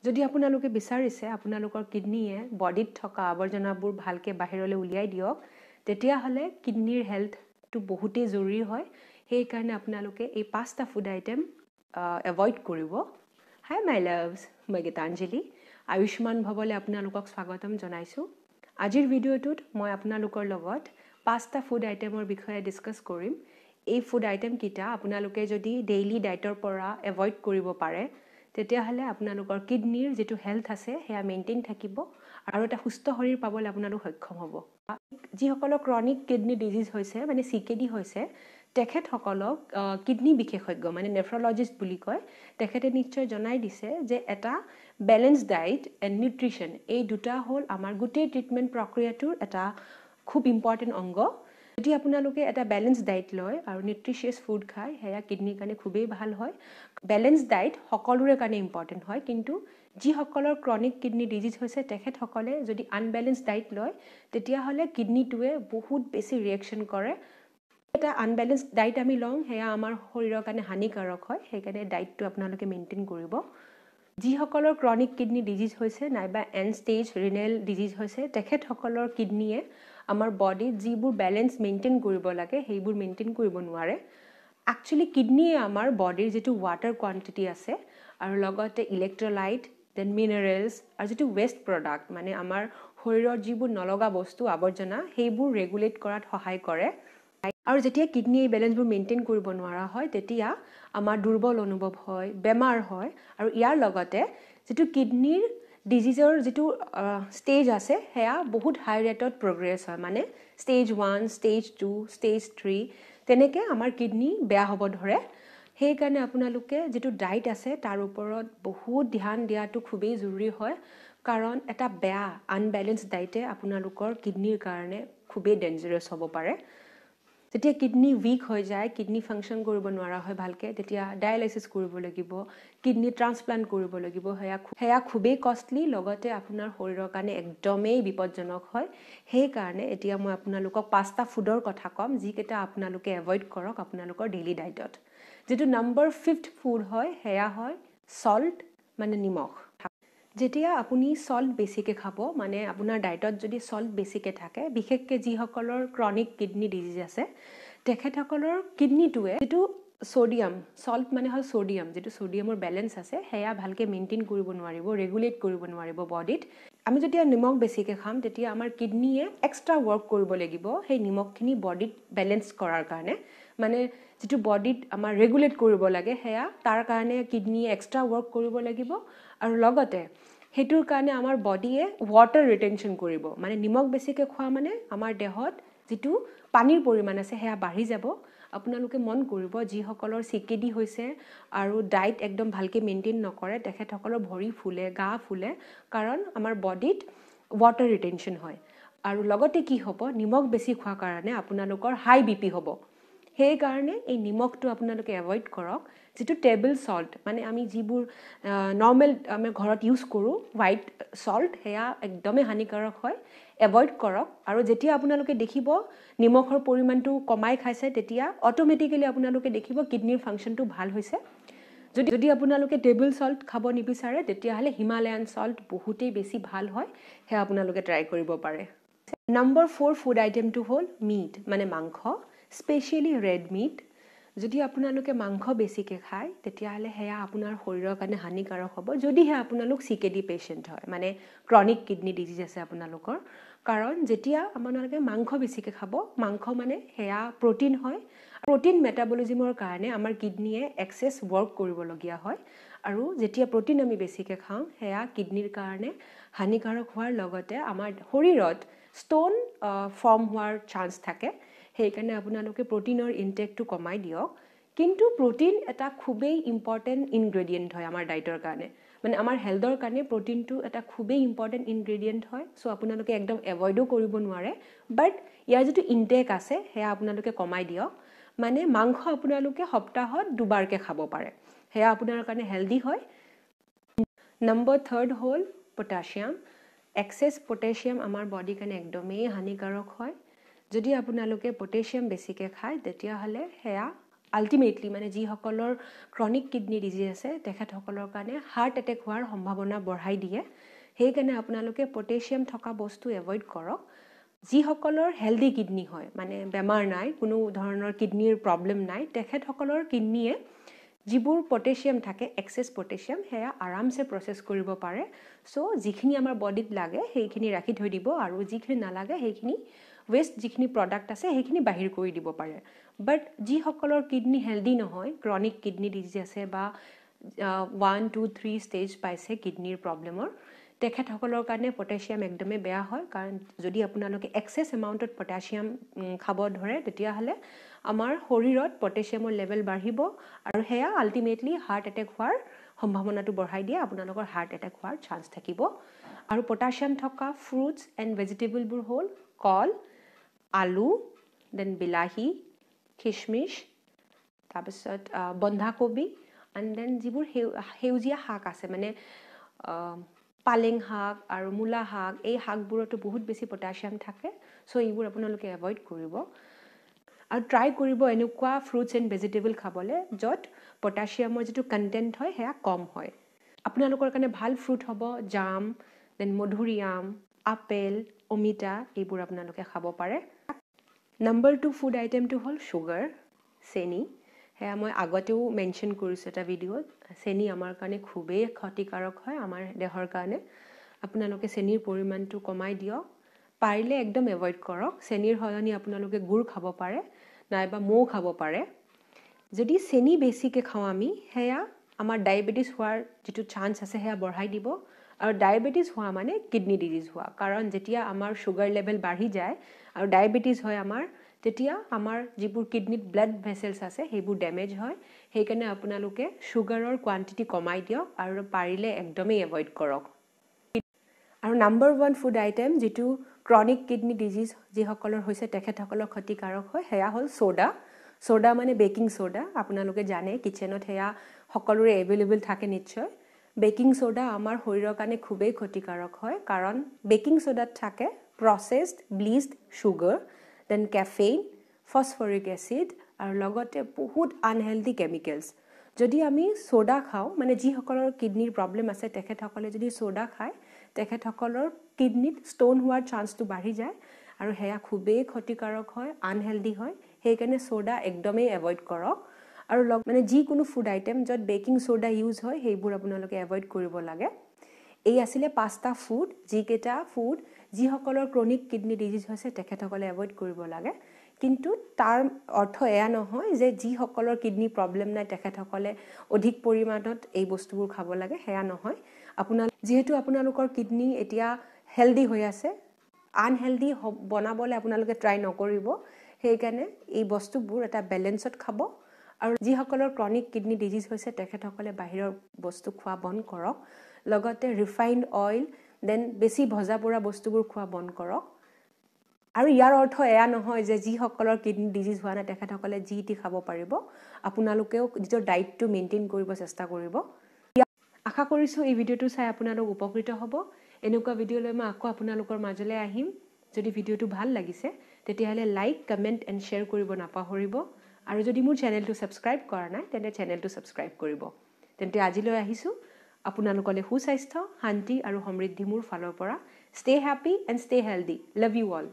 যদি আপোনালোকে বিচাৰিছে আপোনালোকৰ কিডনীয়ে বডিত থকা আৱৰ্জনাবোৰ ভালকৈ বাহিৰলৈ উলিয়াই দিয়ক তেতিয়াহ'লে কিডনীৰ হেল্থটো বহুতেই জৰুৰী হয় সেইকাৰণে আপোনালোকে এই 5টা ফুড আইটেম এভয়েড কৰিব হাই মাই লাভছ মই গীতাঞ্জলি আয়ুষ্মান ভৱলৈ আপোনালোকক স্বাগতম জনাইছোঁ আজিৰ ভিডিঅ'টোত মই আপোনালোকৰ লগত 5টা ফুড আইটেমৰ বিষয়ে ডিছকাছ কৰিম এই ফুড আইটেম কিটা আপোনালোকে যদি ডেইলি ডায়েটৰ পৰা এভয়েড কৰিব পাৰে তেতিয়াহ'লে আপোনালোকৰ কিডনীৰ যেটো হেল্থ আছে হেয়া মেইনটেইন থাকিব আৰু এটা সুস্থ শৰীৰ পাবলৈ আপোনালোক সক্ষম হ'ব যিসকলৰ ক্ৰনিক কিডনী ডিজিজ হৈছে মানে সিকেডি হৈছে তেখেতসকলক কিডনী বিশেষজ্ঞ মানে নেফ্ৰলজিষ্ট বুলি কয় তেখেতে নিশ্চয় জনাই দিছে যে এটা বেলেন্স ডায়েট এণ্ড নিউট্ৰিশ্যন এই দুটা হ'ল আমাৰ গোটেই ট্ৰিটমেন্ট প্ৰক্ৰিয়াটোৰ এটা খুব ইম্পৰ্টেন্ট অংগ যদি আপোনালোকে এটা বেলেন্স ডায়েট লয় আৰু নিউট্ৰিচিয়াছ ফুড খায় হেয়া কিডনীৰ কাৰণে খুবেই ভাল হয় বেলেন্স ডায়েট সকলোৰে কাৰণে ইম্পৰ্টেন্ট হয় কিন্তু যিসকলৰ ক্ৰনিক কিডনী ডিজিজ হৈছে তেখেতসকলে যদি আনবেলেন্স ডায়েট লয় তেতিয়াহ'লে কিডনীটোৱে বহুত বেছি ৰিয়েকশ্যন কৰে এটা আনবেলেন্স ডায়েট আমি লওঁ হেয়া আমাৰ শৰীৰৰ কাৰণে হানিকাৰক হয় সেইকাৰণে ডায়েটটো আপোনালোকে মেইনটেইন কৰিব যিসকলৰ ক্ৰনিক কিডনী ডিজিজ হৈছে নাইবা এণ্ড ষ্টেজ ৰিনেল ডিজিজ হৈছে তেখেতসকলৰ কিডনীয়ে আমাৰ বডিত যিবোৰ বেলেন্স মেইনটেইন কৰিব লাগে সেইবোৰ মেইনটেইন কৰিব নোৱাৰে একচুয়ালি কিডনীয়ে আমাৰ বডিৰ যেটো ওয়াটাৰ কোৱান্টিটি আছে আৰু লগতে ইলেক্ট্ৰোলাইট দেন মিনাৰেলছ আৰু যেটো ওয়েষ্ট প্ৰডাক্ট মানে আমাৰ শৰীৰৰ যিবোৰ নলগা বস্তু আৱৰ্জনা সেইবোৰ ৰেগুলেট কৰাত সহায় কৰে আৰু যেতিয়া কিডনী এই বেলেন্সবোৰ মেইনটেইন কৰিব নোৱাৰা হয় তেতিয়া আমাৰ দুৰ্বল অনুভৱ হয় বেমাৰ হয় আৰু ইয়াৰ লগতে যেটো কিডনীৰ ডিজিজৰ যেটো ষ্টেজ আছে হেয়া বহুত হাই ৰেটত প্ৰগ্ৰেছ হয় মানে ষ্টেজ 1 ষ্টেজ 2 ষ্টেজ 3 তেনেকে আমাৰ কিডনী বেয়া হ'ব ধৰে সেই কাৰণে আপোনালোকে যেটো ডায়েট আছে তাৰ ওপৰত বহুত ধ্যান দিয়াটো খুবেই জৰুৰী হয় কাৰণ এটা বেয়া আনবেলেন্স ডায়েটে আপোনালোকৰ কিডনীৰ কাৰণে খুবেই ডেঞ্জাৰাছ হ'ব পাৰে যেতিয়া কিডনী উইক হৈ যায় কিডনী ফাংচন কৰিব নোৱাৰা হয় ভালকে তেতিয়া ডায়ালাইসিস কৰিব লাগিব কিডনী ট্ৰান্সপ্লান্ট কৰিব লাগিব হেয়া খুবেই কষ্টলি লগতে আপোনাৰ শৰীৰৰ কাৰণে একদমেই বিপদজনক হয় সেই কাৰণে এতিয়া মই আপোনালোকক 5টা ফুডৰ কথা কম যিকেইটা আপোনালোকে এভয়েড কৰক আপোনালোকৰ ডেইলি ডায়েটত যেটো নম্বৰ 5th ফুড হয় হেয়া হয় সল্ট মানে নিমখ যেতিয়া আপুনি সল্ট বেছিকে খাব মানে আপোনাৰ ডায়েটত যদি সল্ট বেছিকে থাকে বিশেষকৈ যিসকলৰ ক্ৰনিক কিডনী ডিজিজ আছে তেখেতসকলৰ কিডনীটোৱে যেটো সোডিয়াম সল্ট মানে হল সোডিয়াম যেটো সোডিয়ামৰ বেলেন্স আছে হেয়া ভালকে মেইনটেইন কৰিব নোৱাৰিব ৰেগুলেট কৰিব নোৱাৰিব বডিত আমি যেতিয়া নিমখ বেছিকে খাম তেতিয়া আমাৰ কিডনীয়ে এক্সট্ৰা ওয়াৰ্ক কৰিব লাগিব সেই নিমখখিনি বডিত বেলেন্স কৰাৰ কাৰণে মানে যেটো বডিত আমাৰ ৰেগুলেট কৰিব লাগে হেয়া তাৰ কাৰণে কিডনীয়ে এক্সট্ৰা ওয়াৰ্ক কৰিব লাগিব আৰু লগতে হেতুৰ কাৰণে আমাৰ বডিয়ে ওয়াটাৰ ৰিটেনশন কৰিব মানে নিমখ বেছিকে খোৱা মানে আমাৰ দেহত যেটো পানীৰ পৰিমাণ আছে হেয়া বাঢ়ি যাব আপোনালোকে মন কৰিব যিসকলৰ সিকেডি হৈছে আৰু ডায়েট একদম ভালকে মেইনটেইন নকৰে তেখেতসকলৰ ভৰি ফুলে গা ফুলে কাৰণ আমাৰ বডিত ওয়াটাৰ ৰিটেনশন হয় আৰু লগতে কি হ'ব নিমখ বেছি খোৱাৰ কাৰণে আপোনালোকৰ হাই বিপি হ'ব সেই কাৰণে এই নিমখটো আপোনালোকে এভয়েড কৰক যেটো টেবল সল্ট মানে আমি যিবোৰ নৰমাল আমি ঘৰত ইউজ কৰো হোৱাইট সল্ট হেয়া একদমে হানিকাৰক হয় এভয়েড কৰক আৰু যেতিয়া আপোনালোকে দেখিব নিমখৰ পৰিমাণটো কমাই খাইছে তেতিয়া অটোমেটিক্যালি আপোনালোকে দেখিব কিডনীৰ ফাংচনটো ভাল হৈছে যদি আপোনালোকে টেবল সল্ট খাব নিবিচাৰে তেতিয়াহলে হিমালয়ান সল্ট বহুতেই বেছি ভাল হয় হে আপোনালোকে ট্ৰাই কৰিব পাৰে নম্বৰ 4 ফুড আইটেমটো হ'ল মিট মানে মাংস স্পেশালি ৰেড মিট যদি আপোনালোকে মাংস বেছিকে খায় তেতিয়াহলে হেয়া আপোনাৰ শৰীৰৰ কাৰণে হানিকাৰক হ'ব যদিহে আপোনালোক সিকেডি পেশেন্ট হয় মানে ক্ৰনিক কিডনী ডিজিজ আছে আপোনালোকৰ কাৰণ যেতিয়া আপোনালোকে মাংস বেছিকে খাব মাংস মানে হেয়া প্ৰটিন হয় প্ৰটিন মেটাবলিজমৰ কাৰণে আমাৰ কিডনীয়ে এক্সেস ওয়াৰ্ক কৰিবলগীয়া হয় আৰু যেতিয়া প্ৰটিন আমি বেছিকে খাওঁ হেয়া কিডনীৰ কাৰণে হানিকাৰক হোৱাৰ লগতে আমাৰ শৰীৰত ষ্টোন ফৰ্ম হোৱাৰ চান্স থাকে সেইকাৰণে আপোনালোকে প্ৰটিনৰ ইনটেকটো কমাই দিয়ক কিন্তু প্ৰটিন এটা খুবেই ইম্পৰ্টেন্ট ইনগ্ৰেডিয়েন্ট হয় আমাৰ ডায়েটৰ কাৰণে মানে আমাৰ হেলথৰ কাৰণে প্ৰটিনটো এটা খুবেই ইম্পৰ্টেন্ট ইনগ্ৰেডিয়েন্ট হয় সো আপোনালোকে একদম এভয়েডো কৰিব নোৱাৰে বাট ইয়াৰ যেটো ইনটেক আছে হেয়া আপোনালোকে কমাই দিয়ক মানে মাংস আপোনালোকে সপ্তাহত দুবাৰকে খাব পাৰে হেয়া আপোনাৰ কাৰণে হেলদি হয় নম্বৰ 3rd হ'ল পটাছিয়াম এক্সেস পটাছিয়াম আমাৰ বডিৰ কাৰণে একদমেই হানিকাৰক হয় যদি আপোনালোকে পটাছিয়াম বেছিকে খায় তেতিয়াহলে হেয়া আল্টিমেটলি মানে যিসকলৰ ক্ৰনিক কিডনি ডিজিজ আছে তেখেতসকলৰ কাৰণে হাৰ্ট এটেক হোৱাৰ সম্ভাৱনা বঢ়াই দিয়ে সেইকাৰণে আপোনালোকে পটাছিয়াম থকা বস্তু এভয়েড কৰক যিসকলৰ হেলদি কিডনি হয় মানে বেমাৰ নাই কোনো ধৰণৰ কিডনিৰ প্ৰবলেম নাই তেখেতসকলৰ কিডনিয়ে যিবোৰ পটাছিয়াম থাকে এক্সেস পটাছিয়াম হেয়া আৰামছে প্ৰসেস কৰিব পাৰে সো যিখিনি আমাৰ বডিত লাগে সেইখিনি ৰাখি থৈ দিব আৰু যিখিনি নালাগে সেইখিনি ওয়েস্ট যিখিনি প্ৰডাক্ট আছে সেইখিনি বাহিৰ কৰি দিব পাৰে বাট যিসকলৰ কিডনি হেলদি নহয় ক্ৰনিক কিডনি ডিজিজ আছে বা 1 2 3 ষ্টেজ পাইছে কিডনিৰ প্ৰবলেমৰ তেখেতসকলৰ কাৰণে পটাছিয়াম একদমে বেয়া হয় কাৰণ যদি আপোনালোকে এক্সেস এমাউন্টত পটাছিয়াম খাব ধৰে তেতিয়া হলে আমাৰ শৰীৰত পটাছিয়ামৰ লেভেল বাঢ়িব আৰু হেয়া আল্টিমেটলি হাৰ্ট এটেক হোৱাৰ সম্ভাৱনাটো বঢ়াই দিয়ে আপোনালোকৰ হাৰ্ট এটেক হোৱাৰ চান্স থাকিব আৰু পটাছিয়াম থকা ফ্ৰুটস এণ্ড ভেজিটেবলবোৰ হ'ল কল আলু দেন বিলাহী কিশমিশ তাৰপিছত বন্ধাকবি এণ্ড দেন যিবোৰ সেউজীয়া শাক আছে মানে পালেং শাক আৰু মূলা শাক এই শাকবোৰতো বহুত বেছি পটাছিয়াম থাকে সো এইবোৰ আপোনালোকে এভয়েড কৰিব আৰু ট্ৰাই কৰিব এনেকুৱা ফ্ৰুটস এণ্ড ভেজিটেবল খাবলৈ য'ত পটাছিয়ামৰ যিটো কণ্টেণ্ট হয় সেয়া কম হয় আপোনালোকৰ কাৰণে ভাল ফ্ৰুট হ'ব জাম দেন মধুৰিআম আপেল অমিতা এইবোৰ আপোনালোকে খাব পাৰে নম্বৰ 2 ফুড আইটেমটো হ'ল সুগাৰ চেনি হেয়া মই আগতেও মেনশন কৰিছোঁ এটা ভিডিঅ'ত চেনি আমাৰ কাৰণে খুবেই ক্ষতিকাৰক হয় আমাৰ দেহৰ কাৰণে আপোনালোকে চেনিৰ পৰিমাণটো কমাই দিয়ক পাৰিলে একদম এভয়েড কৰক চেনিৰ সলনি আপোনালোকে গুড় খাব পাৰে নাইবা মৌ খাব পাৰে যদি চেনি বেছিকৈ খাওঁ আমি হেয়া আমাৰ ডায়াবেটিছ হোৱাৰ যিটো চান্স আছে হেয়া বঢ়াই দিব আৰু ডায়াবেটিছ হোৱা মানে কিডনি ডিজিজ হোৱা কাৰণ যেতিয়া আমাৰ সুগাৰ লেভেল বাঢ়ি যায় আৰু ডায়াবেটিছ হয় আমাৰ তেতিয়া আমাৰ যিবোৰ কিডনিত ব্লাড ভেসেলছ আছে সেইবোৰ ড্যামেজ হয় সেইকাৰণে আপোনালোকে সুগাৰৰ কোৱান্টিটি কমাই দিয়ক আৰু পাৰিলে একদমই এভয়েড কৰক আৰু নম্বৰ 1 ফুড আইটেম যেটো ক্ৰনিক কিডনি ডিজিজ যিসকলৰ হৈছে তেখেতসকলৰ ক্ষতিকাৰক হয় হেয়া হ'ল সোডা মানে বেকিং সোডা আপোনালোকে জানে কিচেনত হেয়া সকলোৰে এভেইলেবল থাকে নিশ্চয় বেকিং সোডা আমাৰ শৰীৰৰ কাৰণে খুবেই ক্ষতিকাৰক হয় কাৰণ বেকিং সোডাত থাকে প্ৰসেসড ব্লিচড সুগাৰ দেন ক্যাফেইন ফসফৰিক এসিড আৰু লগতে বহুত আনহেলদি কেমিকেলছ যদি আমি সোডা খাওঁ মানে যিসকলৰ কিডনিৰ প্ৰবলেম আছে তেখেতসকলে যদি সোডা খায় তেখেতসকলৰ কিডনিত ষ্টোন হোৱাৰ চান্সটো বাঢ়ি যায় আৰু হেয়া খুবেই ক্ষতিকাৰক হয় আনহেলদি হয় সেইকাৰণে সোডা একদমই এভয়েড কৰক আৰু মানে যিকোনো ফুড আইটেম য'ত বেকিং সোডা ইউজ হয় সেইবোৰ আপোনালোকে এভয়েড কৰিব লাগে এই আছিলে 5টা ফুড যিকেইটা ফুড যিসকলৰ ক্ৰনিক কিডনি ডিজিজ হৈছে তেখেতসকলে এভয়েড কৰিব লাগে কিন্তু তাৰ অৰ্থ এয়া নহয় যে যিসকলৰ কিডনি প্ৰবলেম নাই তেখেতসকলে অধিক পৰিমাণত এই বস্তুবোৰ খাব লাগে হেয়া নহয় যেহেতু আপোনালোকৰ কিডনি এতিয়া হেলদি হৈ আছে আনহেলদি বনাবলৈ আপোনালোকে ট্ৰাই নকৰিব সেইকাৰণে এই বস্তুবোৰ এটা বেলেন্সত খাব আৰু যিসকলৰ ক্ৰনিক কিডনি ডিজিজ হৈছে তেখেতসকলে বাহিৰৰ বস্তু খোৱা বন্ধ কৰক লগতে ৰিফাইন্ড অইল দেন বেছি ভজা পোৰা বস্তুবোৰ খোৱা বন্ধ কৰক আৰু ইয়াৰ অৰ্থ এয়া নহয় যে যিসকলৰ কিডনি ডিজিজ হোৱা নাই তেখেতসকলে জিটি খাব পাৰিব আপোনালোকেও নিজৰ ডায়েটটো মেইনটেইন কৰিব চেষ্টা কৰিব আশা কৰিছো এই ভিডিঅ'টো চাই আপোনালোক উপকৃত হ'ব এনেকুৱা ভিডিঅ' লৈ মই আকৌ আপোনালোকৰ মাজলৈ আহিম যদি ভিডিঅ'টো ভাল লাগিছে তেতিয়াহলে লাইক কমেন্ট এণ্ড শ্বেয়াৰ কৰিব নাপাহৰিব আৰু যদি মোৰ চেনেলটো সাবস্ক্ৰাইব কৰা নাই তেন্তে চেনেলটো সাবস্ক্ৰাইব কৰিব তেন্তে আজিলৈ আহিছো আপোনালোকলৈ সুস্বাস্থ্য শান্তি আৰু সমৃদ্ধি মোৰ ফালৰ পৰা stay happy and stay healthy love you all